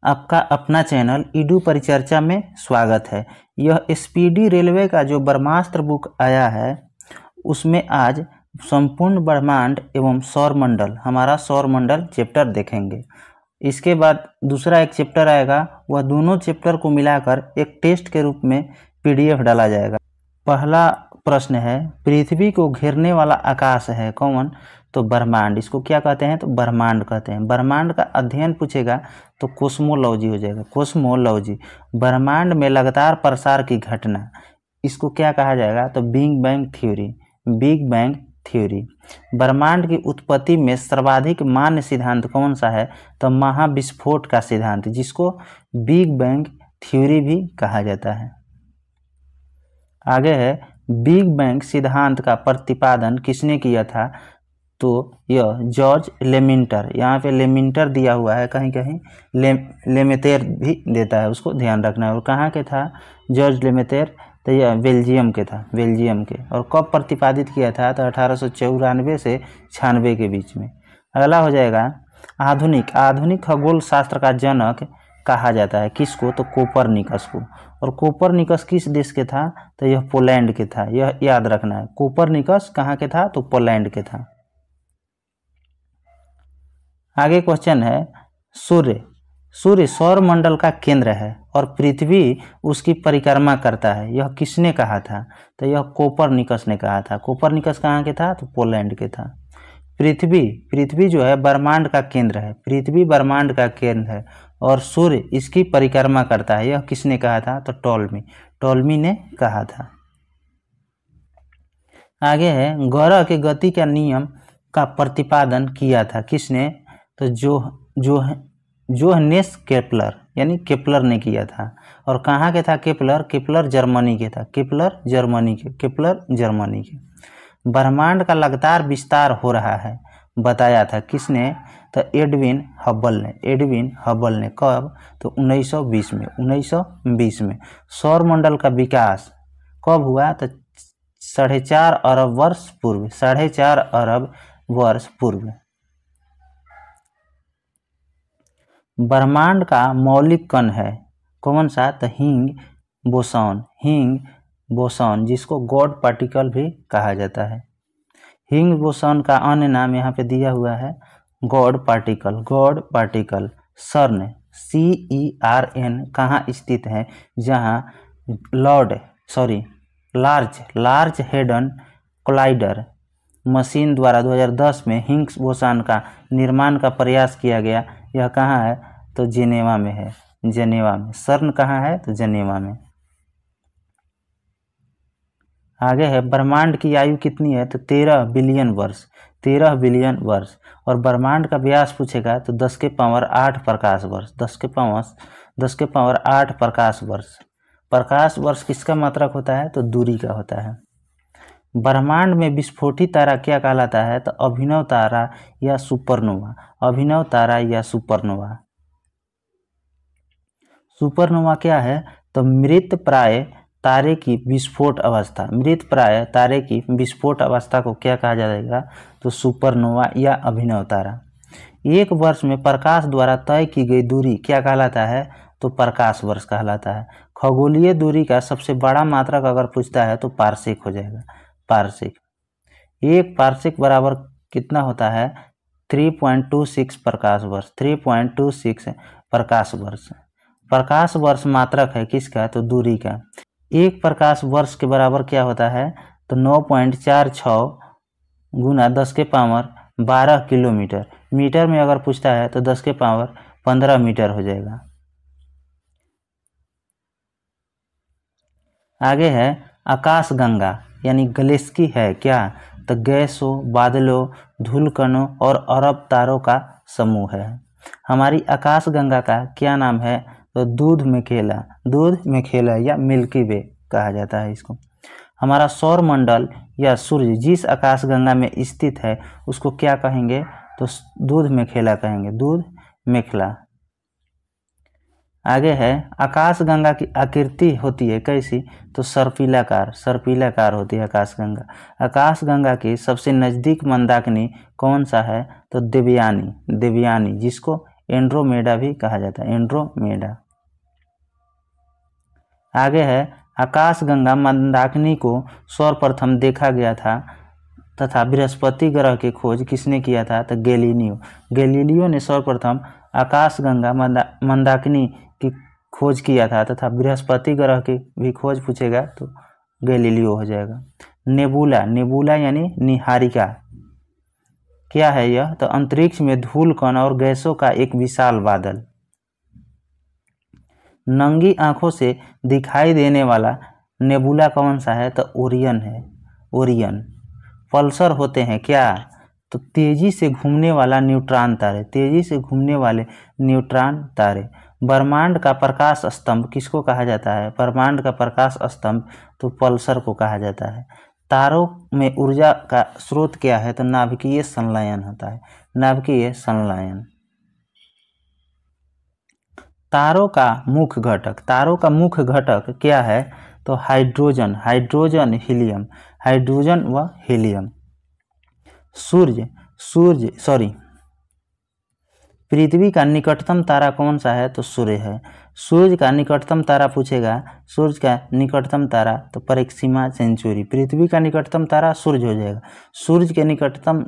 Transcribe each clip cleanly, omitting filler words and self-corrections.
आपका अपना channel Edu परिचर्चा में स्वागत है। यह स्पीडी रेलवे का जो ब्रह्मास्त्र बुक आया है उसमें आज संपूर्ण ब्रह्मांड एवं सौरमंडल, हमारा सौरमंडल चैप्टर देखेंगे। इसके बाद दूसरा एक चैप्टर आएगा, वह दोनों चैप्टर को मिलाकर एक टेस्ट के रूप में पीडीएफ डाला जाएगा। पहला प्रश्न है, पृथ्वी को घेरने वाला आकाश है कौन? तो ब्रह्मांड। इसको क्या कहते हैं? तो ब्रह्मांड कहते हैं। ब्रह्मांड का अध्ययन पूछेगा तो कोस्मोलॉजी हो जाएगा, कोस्मोलॉजी। ब्रह्मांड में लगातार प्रसार की घटना, इसको क्या कहा जाएगा? तो big bang theory, big bang theory. ब्रह्मांड की उत्पत्ति में सर्वाधिक मान्य सिद्धांत कौन सा है? तो महाविस्फोट का सिद्धांत, जिसको बिग बैंग थ्योरी भी कहा जाता है। आगे है, बिग बैंग सिद्धांत का प्रतिपादन किसने किया था? तो यह जॉर्ज लेमिंटर। यहाँ पे लेमिंटर दिया हुआ है, कहीं कहीं लेमेतेर भी देता है, उसको ध्यान रखना है। और कहाँ के था जॉर्ज लेमेतेर? तो यह बेल्जियम के था, बेल्जियम के। और कब प्रतिपादित किया था? तो 1894 से 96 के बीच में। अगला हो जाएगा, आधुनिक खगोल शास्त्र का जनक कहा जाता है किसको? तो कोपरनिकस को। और कोपरनिकस किस देश के था? तो यह पोलैंड के था, यह याद रखना है। कोपरनिकस कहाँ के था? तो पोलैंड के था। आगे क्वेश्चन है, सूर्य सौरमंडल का केंद्र है और पृथ्वी उसकी परिक्रमा करता है, यह किसने कहा था? तो यह कोपरनिकस ने कहा था। कोपरनिकस कहाँ के था? तो पोलैंड के था। पृथ्वी जो है ब्रह्मांड का केंद्र है, पृथ्वी ब्रह्मांड का केंद्र है और सूर्य इसकी परिक्रमा करता है, यह किसने कहा था? तो टॉलमी ने कहा था। आगे है, ग्रह के गति का नियम का प्रतिपादन किया था किसने? तो जोहन्नेस केपलर, यानी केपलर ने किया था। और कहाँ के था केपलर? केपलर जर्मनी के था, केपलर जर्मनी के। ब्रह्मांड का लगातार विस्तार हो रहा है बताया था किसने? तो एडविन हबल ने। कब? तो 1920 में। सौरमंडल का विकास कब हुआ? तो 4.5 अरब वर्ष पूर्व, 4.5 अरब वर्ष पूर्व। ब्रह्मांड का मौलिक कण है कौन सा? तो हिंग बोसॉन, जिसको गॉड पार्टिकल भी कहा जाता है। हिंग बोसॉन का अन्य नाम यहाँ पे दिया हुआ है गॉड पार्टिकल। सर्न CERN कहाँ स्थित है? जहाँ लार्ज हेडन कोलाइडर मशीन द्वारा 2010 में हिग्स बोसॉन का निर्माण का प्रयास किया गया। यह कहाँ है? तो जेनेवा में है, जेनेवा में। सर्न कहाँ है? तो जेनेवा में। आगे है, ब्रह्मांड की आयु कितनी है? तो 13 बिलियन वर्ष। और ब्रह्मांड का व्यास पूछेगा तो 10 के पावर 8 प्रकाश वर्ष, 10 के पावर 8 प्रकाश वर्ष। प्रकाश वर्ष किसका मात्रक होता है? तो दूरी का होता है। ब्रह्मांड में विस्फोटित तारा क्या कहलाता है? तो अभिनव तारा या सुपरनोवा। सुपरनोवा क्या है? तो मृत प्राय तारे की विस्फोट अवस्था को क्या कहा जाएगा? तो सुपरनोवा या अभिनव तारा। एक वर्ष में प्रकाश द्वारा तय की गई दूरी क्या कहलाता है? तो प्रकाश वर्ष कहलाता है। खगोलीय दूरी का सबसे बड़ा मात्रक अगर पूछता है तो पारसेक हो जाएगा, पारसेक। एक पारसेक बराबर कितना होता है? 3.26 प्रकाश वर्ष, 3.26 प्रकाश वर्ष। प्रकाश वर्ष मात्रक है किसका? तो दूरी का। एक प्रकाश वर्ष के बराबर क्या होता है? तो 9.46 गुना 10 के पावर 12 किलोमीटर। मीटर में अगर पूछता है तो 10 के पावर 15 मीटर हो जाएगा। आगे है, आकाशगंगा यानी गैलेक्सी है क्या? तो गैसों, बादलों, धूलकणों और अरब तारों का समूह है। हमारी आकाशगंगा का क्या नाम है? तो दूध मेखेला या मिल्की वे कहा जाता है इसको। हमारा सौरमंडल या सूर्य जिस आकाशगंगा में स्थित है उसको क्या कहेंगे? तो दूध मेखेला कहेंगे, दूध मेखला। आगे है, आकाशगंगा की आकृति होती है कैसी? तो सर्पिलाकार होती है आकाशगंगा। आकाशगंगा की सबसे नज़दीक मंदाकिनी कौन सा है? तो देवयानी, जिसको एंड्रोमेडा भी कहा जाता है, एंड्रोमेडा। आगे है आकाशगंगा मंदाकिनी को सर्वप्रथम देखा गया था तथा बृहस्पति ग्रह की खोज किसने किया था? तो गैलीलियो ने सर्वप्रथम आकाशगंगा मंदाकिनी की खोज किया था तथा बृहस्पति ग्रह की भी खोज पूछेगा तो गैलीलियो हो जाएगा। नेबुला यानी निहारिका क्या है यह? तो अंतरिक्ष में धूल कण और गैसों का एक विशाल बादल। नंगी आंखों से दिखाई देने वाला नेबुला कौन सा है? तो ओरियन है, ओरियन। पल्सर होते हैं क्या? तो तेजी से घूमने वाला न्यूट्रॉन तारे, तेजी से घूमने वाले न्यूट्रॉन तारे। ब्रह्मांड का प्रकाश स्तंभ किसको कहा जाता है? ब्रह्मांड का प्रकाश स्तंभ तो पल्सर को कहा जाता है। तारों में ऊर्जा का स्रोत क्या है? तो नाभिकीय संलयन होता है, नाभिकीय संलयन। तारों का मुख्य घटक, तारों का मुख्य घटक क्या है? तो हाइड्रोजन, हीलियम, हाइड्रोजन व हीलियम। पृथ्वी का निकटतम तारा कौन सा है? तो सूर्य है। सूर्य का निकटतम तारा पूछेगा, सूर्य का निकटतम तारा तो प्रोक्सिमा सेंचुरी। पृथ्वी का निकटतम तारा सूर्य हो जाएगा, सूर्य के निकटतम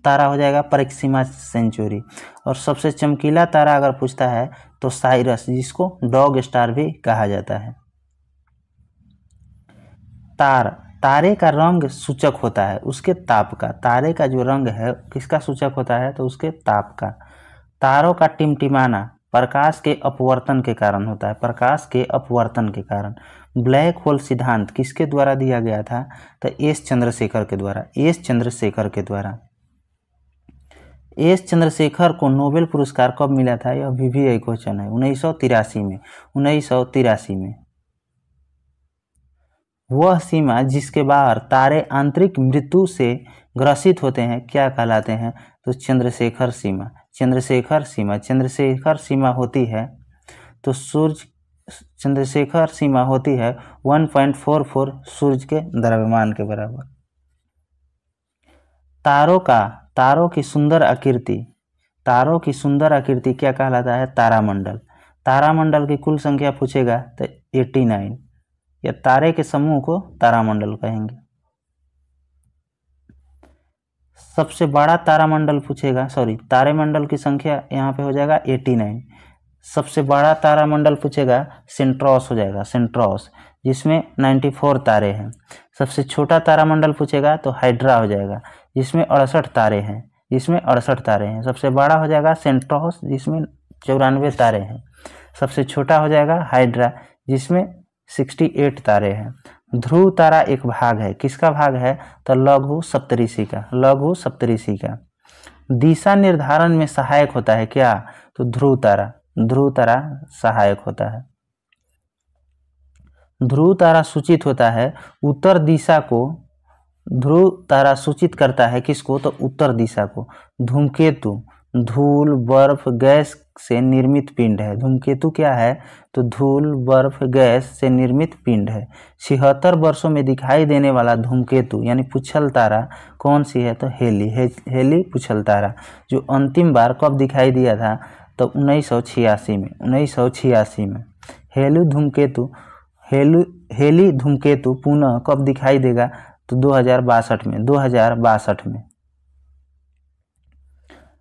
तारा हो जाएगा प्रोक्सिमा सेंचुरी। और सबसे चमकीला तारा अगर पूछता है तो साइरस, जिसको डॉग स्टार भी कहा जाता है। तारे का रंग सूचक होता है उसके ताप का। तारे का जो रंग है किसका सूचक होता है? तो उसके ताप का। तारों का टिमटिमाना प्रकाश के अपवर्तन के कारण होता है, प्रकाश के अपवर्तन के कारण। ब्लैक होल सिद्धांत किसके द्वारा दिया गया था? तो एस चंद्रशेखर के द्वारा, एस चंद्रशेखर के द्वारा। एस चंद्रशेखर को नोबेल पुरस्कार कब मिला था? यह भी क्वेश्चन है, 1983 में, 1983 में। वह सीमा जिसके बाहर तारे आंतरिक मृत्यु से ग्रसित होते हैं क्या कहलाते हैं? तो चंद्रशेखर सीमा, चंद्रशेखर सीमा। चंद्रशेखर सीमा होती है तो चंद्रशेखर सीमा होती है 1.44 सूर्य के द्रव्यमान के बराबर। तारों की सुंदर आकृति, तारों की सुंदर आकृति क्या कहलाता है? तारामंडल। तारामंडल की कुल संख्या पूछेगा तो 89, या तारे के समूह को तारामंडल कहेंगे। सबसे बड़ा तारामंडल पूछेगा, तारामंडल की संख्या यहाँ पे हो जाएगा 89। सबसे बड़ा तारामंडल पूछेगा सेंट्रोस हो जाएगा, सेंट्रोस, जिसमें 94 तारे हैं। सबसे छोटा तारामंडल पूछेगा तो हाइड्रा हो जाएगा, जिसमें 68 तारे हैं, जिसमें 68 तारे हैं। सबसे बड़ा हो जाएगा सेंट्रोस, जिसमें 94 तारे हैं। सबसे छोटा हो जाएगा हाइड्रा, जिसमें 68 तारे हैं। ध्रुव तारा एक भाग है, किसका भाग है? तो लघु सप्तऋषि का, लघु सप्तऋषि का। दिशा निर्धारण में सहायक होता है क्या? तो ध्रुव तारा, ध्रुव तारा सहायक होता है। ध्रुव तारा सूचित होता है उत्तर दिशा को, ध्रुव तारा सूचित करता है किसको? तो उत्तर दिशा को। धूमकेतु धूल, बर्फ, गैस से निर्मित पिंड है। धूमकेतु क्या है? तो धूल, बर्फ, गैस से निर्मित पिंड है। 76 वर्षों में दिखाई देने वाला धूमकेतु यानी पुच्छल तारा कौन सी है? तो हेली पुच्छल तारा, जो अंतिम बार कब दिखाई दिया था? तो 1986 में, 1986 में। हेली धूमकेतु पुनः कब दिखाई देगा? तो 2062 में, 2062 में।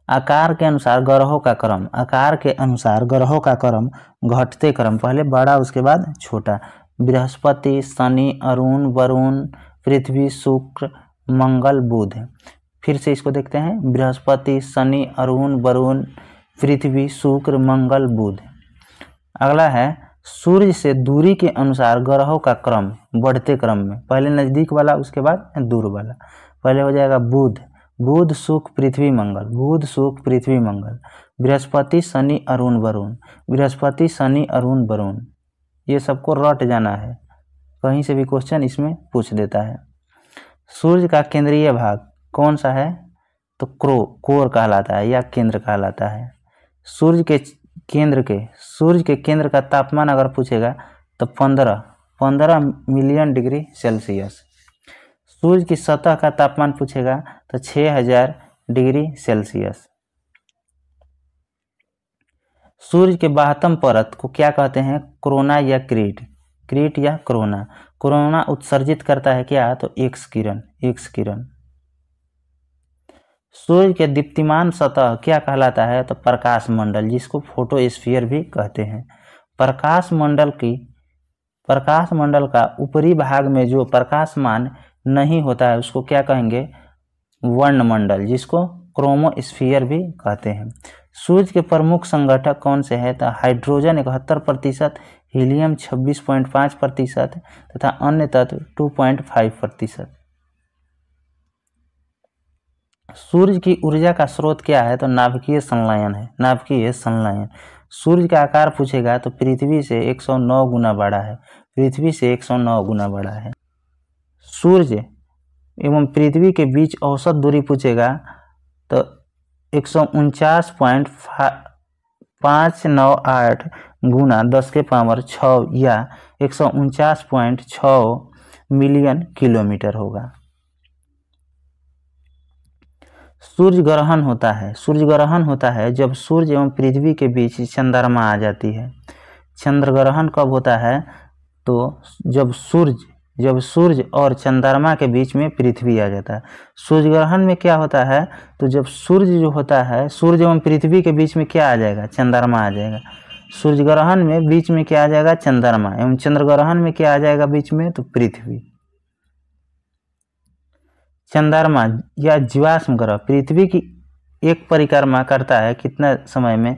आकार के अनुसार ग्रहों का क्रम, आकार के अनुसार ग्रहों का क्रम घटते क्रम, पहले बड़ा उसके बाद छोटा। बृहस्पति, शनि, अरुण, वरुण, पृथ्वी, शुक्र, मंगल, बुध। फिर से इसको देखते हैं, बृहस्पति, शनि, अरुण, वरुण, पृथ्वी, शुक्र, मंगल, बुध। अगला है सूर्य से दूरी के अनुसार ग्रहों का क्रम बढ़ते क्रम में, पहले नजदीक वाला उसके बाद दूर वाला। पहले हो जाएगा बुध, बुध, शुक्र, पृथ्वी, मंगल, बुध, शुक्र, पृथ्वी, मंगल। बृहस्पति, शनि, अरुण, वरुण, बृहस्पति, शनि, अरुण, वरुण। ये सबको रट जाना है, कहीं से भी क्वेश्चन इसमें पूछ देता है। सूर्य का केंद्रीय भाग कौन सा है? तो कोर कहलाता है या केंद्र कहलाता है। सूर्य के केंद्र का तापमान अगर पूछेगा तो 15 मिलियन डिग्री सेल्सियस। सूर्य की सतह का तापमान पूछेगा तो 6000 डिग्री सेल्सियस। सूर्य के बाह्यतम परत को क्या कहते हैं? कोरोना या क्रीट, क्रीट या कोरोना। कोरोना उत्सर्जित करता है क्या? तो एक्स किरण, एक्स किरण। सूर्य के दीप्तिमान सतह क्या कहलाता है? तो प्रकाश मंडल, जिसको फोटोस्फीयर भी कहते हैं। प्रकाश मंडल का ऊपरी भाग में जो प्रकाशमान नहीं होता है उसको क्या कहेंगे? वर्णमंडल, जिसको क्रोमोस्फीयर भी कहते हैं। सूर्य के प्रमुख संगठक कौन से हैं? तो हाइड्रोजन 71%, हीलियम 26.5% तथा अन्य तत्व 2.5%। सूर्य की ऊर्जा का स्रोत क्या है? तो नाभिकीय संलयन है, नाभिकीय संलयन। सूर्य का आकार पूछेगा तो पृथ्वी से 109 गुना बड़ा है, पृथ्वी से 109 गुना बड़ा है। सूर्य एवं पृथ्वी के बीच औसत दूरी पूछेगा तो 149.598 गुना 10⁻6 या 149.6 मिलियन किलोमीटर होगा। सूर्य ग्रहण होता है, सूर्य ग्रहण होता है जब सूर्य एवं पृथ्वी के बीच चंद्रमा आ जाती है। चंद्र ग्रहण कब होता है? तो जब सूर्य और चंद्रमा के बीच में पृथ्वी आ जाता है। सूर्य ग्रहण में क्या होता है? तो जब सूर्य जो होता है, सूर्य एवं पृथ्वी के बीच में क्या आ जाएगा? चंद्रमा आ जाएगा। सूर्य ग्रहण में बीच में क्या आ जाएगा? चंद्रमा। एवं चंद्र ग्रहण में क्या आ जाएगा बीच में? तो पृथ्वी। चंद्रमा या जीवाश्म ग्रह पृथ्वी की एक परिक्रमा करता है कितना समय में?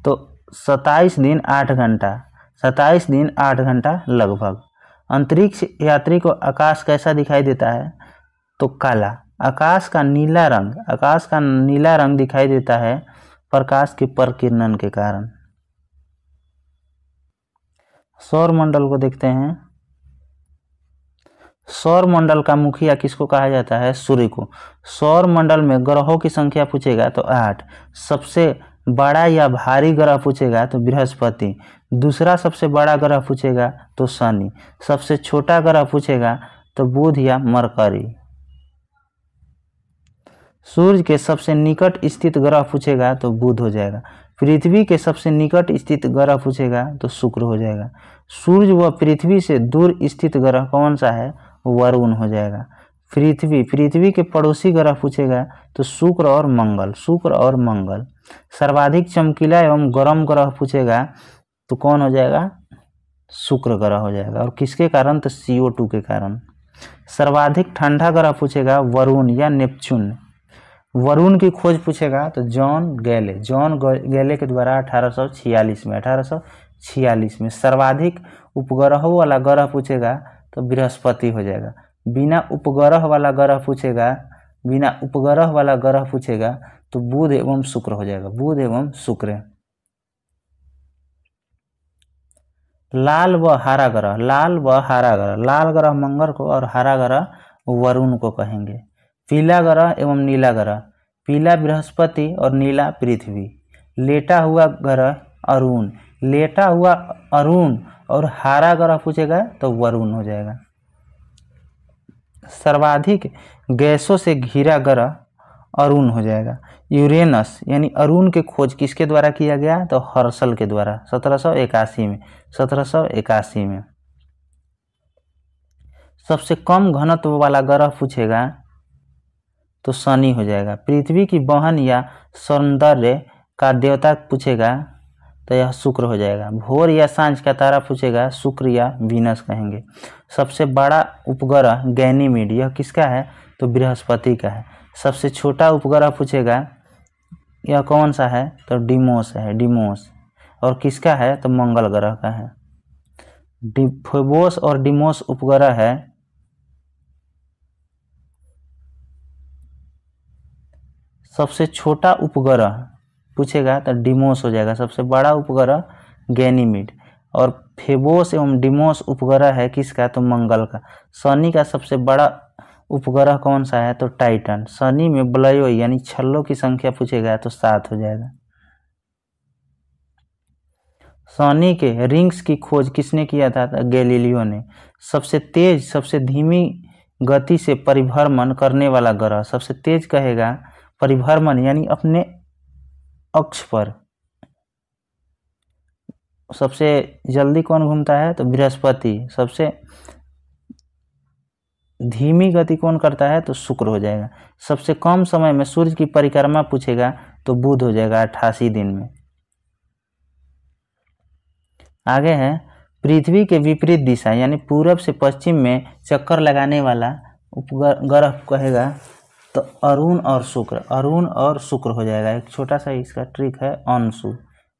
तो 27 दिन 8 घंटा, 27 दिन 8 घंटा लगभग। अंतरिक्ष यात्री को आकाश कैसा दिखाई देता है? तो काला। आकाश का नीला रंग दिखाई देता है प्रकाश के प्रकीर्णन के कारण। सौर मंडल को देखते हैं। सौर मंडल का मुखिया किसको कहा जाता है? सूर्य को। सौर मंडल में ग्रहों की संख्या पूछेगा तो 8। सबसे बड़ा या भारी ग्रह पूछेगा तो बृहस्पति। दूसरा सबसे बड़ा ग्रह पूछेगा तो शनि। सबसे छोटा ग्रह पूछेगा तो बुध या मरकरी। सूर्य के सबसे निकट स्थित ग्रह पूछेगा तो बुध हो जाएगा। पृथ्वी के सबसे निकट स्थित ग्रह पूछेगा तो शुक्र हो जाएगा। सूर्य व पृथ्वी से दूर स्थित ग्रह कौन सा है? वरुण हो जाएगा। पृथ्वी के पड़ोसी ग्रह पूछेगा तो शुक्र और मंगल। सर्वाधिक चमकीला एवं गर्म ग्रह पूछेगा तो कौन हो जाएगा? शुक्र ग्रह हो जाएगा। और किसके कारण? तो CO2 के कारण। सर्वाधिक ठंडा ग्रह पूछेगा वरुण या नेपच्यून। वरुण की खोज पूछेगा तो जॉन गैले के द्वारा 1846 में। सर्वाधिक उपग्रहों वाला ग्रह पूछेगा तो बृहस्पति हो जाएगा। बिना उपग्रह वाला ग्रह पूछेगा तो बुध एवं शुक्र हो जाएगा, बुध एवं शुक्र। लाल व हरा ग्रह, लाल ग्रह मंगल को और हरा ग्रह वरुण को कहेंगे। पीला ग्रह एवं नीला ग्रह, पीला बृहस्पति और नीला पृथ्वी। लेटा हुआ अरुण और हरा ग्रह पूछेगा तो वरुण हो जाएगा। सर्वाधिक गैसों से घिरा ग्रह अरुण हो जाएगा। यूरेनस यानी अरुण की खोज किसके द्वारा किया गया? तो हर्शल के द्वारा 1781 में। सबसे कम घनत्व वाला ग्रह पूछेगा तो शनि हो जाएगा। पृथ्वी की बहन या सौंदर्य का देवता पूछेगा तो यह शुक्र हो जाएगा। भोर या सांझ का तारा पूछेगा शुक्र या वीनस कहेंगे। सबसे बड़ा उपग्रह गैनीमीड, यह किसका है? तो बृहस्पति का है। सबसे छोटा उपग्रह पूछेगा यह कौन सा है? तो डिमोस है, डिमोस। और किसका है? तो मंगल ग्रह का है। फोबोस और डिमोस उपग्रह है। सबसे छोटा उपग्रह पूछेगा तो डिमोस हो जाएगा। सबसे बड़ा उपग्रह गैनीमीड। और फेबोस एवं डिमोस उपग्रह है किसका? तो मंगल का। शनि का सबसे बड़ा उपग्रह कौन सा है? तो टाइटन। शनि में वलयों यानी छल्लों की संख्या पूछेगा तो 7 हो जाएगा। शनि के रिंग्स की खोज किसने किया था? तो गैलीलियो ने। सबसे तेज, सबसे धीमी गति से परिभ्रमण करने वाला ग्रह, सबसे तेज कहेगा परिभ्रमण यानी अपने अक्ष पर सबसे जल्दी कौन घूमता है? तो बृहस्पति। सबसे धीमी गति कौन करता है? तो शुक्र हो जाएगा। सबसे कम समय में सूर्य की परिक्रमा पूछेगा तो बुध हो जाएगा 88 दिन में। आगे है पृथ्वी के विपरीत दिशा यानी पूरब से पश्चिम में चक्कर लगाने वाला उपग्रह कहेगा तो अरुण और शुक्र। अरुण और शुक्र हो जाएगा। एक छोटा सा इसका ट्रिक है अंशु,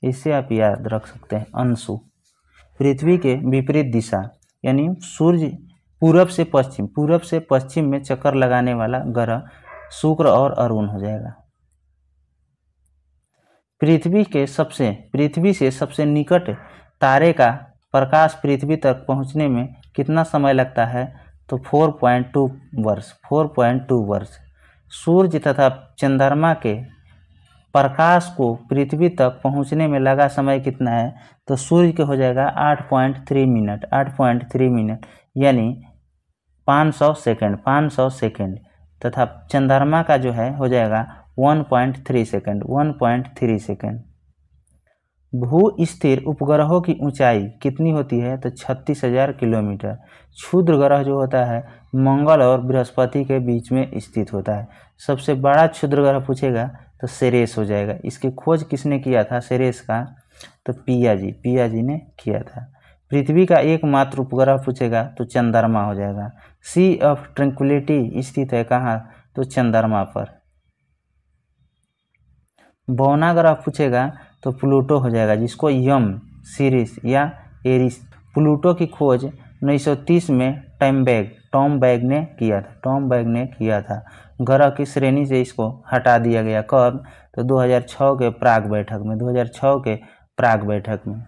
इससे आप याद रख सकते हैं अंशु। पृथ्वी के विपरीत दिशा यानी सूर्य पूरब से पश्चिम में चक्कर लगाने वाला ग्रह शुक्र और अरुण हो जाएगा। पृथ्वी से सबसे निकट तारे का प्रकाश पृथ्वी तक पहुंचने में कितना समय लगता है? तो 4.2 वर्ष। 4.2 वर्ष। सूर्य तथा चंद्रमा के प्रकाश को पृथ्वी तक पहुंचने में लगा समय कितना है? तो सूर्य के हो जाएगा 8.3 मिनट। 8.3 मिनट यानी 500 सेकेंड तथा चंद्रमा का जो है हो जाएगा 1.3 सेकेंड। 1.3 सेकेंड। भू स्थिर उपग्रहों की ऊंचाई कितनी होती है? तो 36,000 किलोमीटर। क्षुद्र ग्रह जो होता है मंगल और बृहस्पति के बीच में स्थित होता है। सबसे बड़ा क्षुद्र ग्रह पूछेगा तो सेरेस हो जाएगा। इसकी खोज किसने किया था सेरेस का? तो पियाजी ने किया था। पृथ्वी का एकमात्र उपग्रह पूछेगा तो चंद्रमा हो जाएगा। सी ऑफ ट्रैंक्विलिटी स्थित है कहाँ? तो चंद्रमा पर। बौना ग्रह पूछेगा तो प्लूटो हो जाएगा, जिसको यम सीरीज या एरिस। प्लूटो की खोज 1930 में टॉम बैग ने किया था। ग्रह की श्रेणी से इसको हटा दिया गया। कब? तो 2006 के प्राग बैठक में।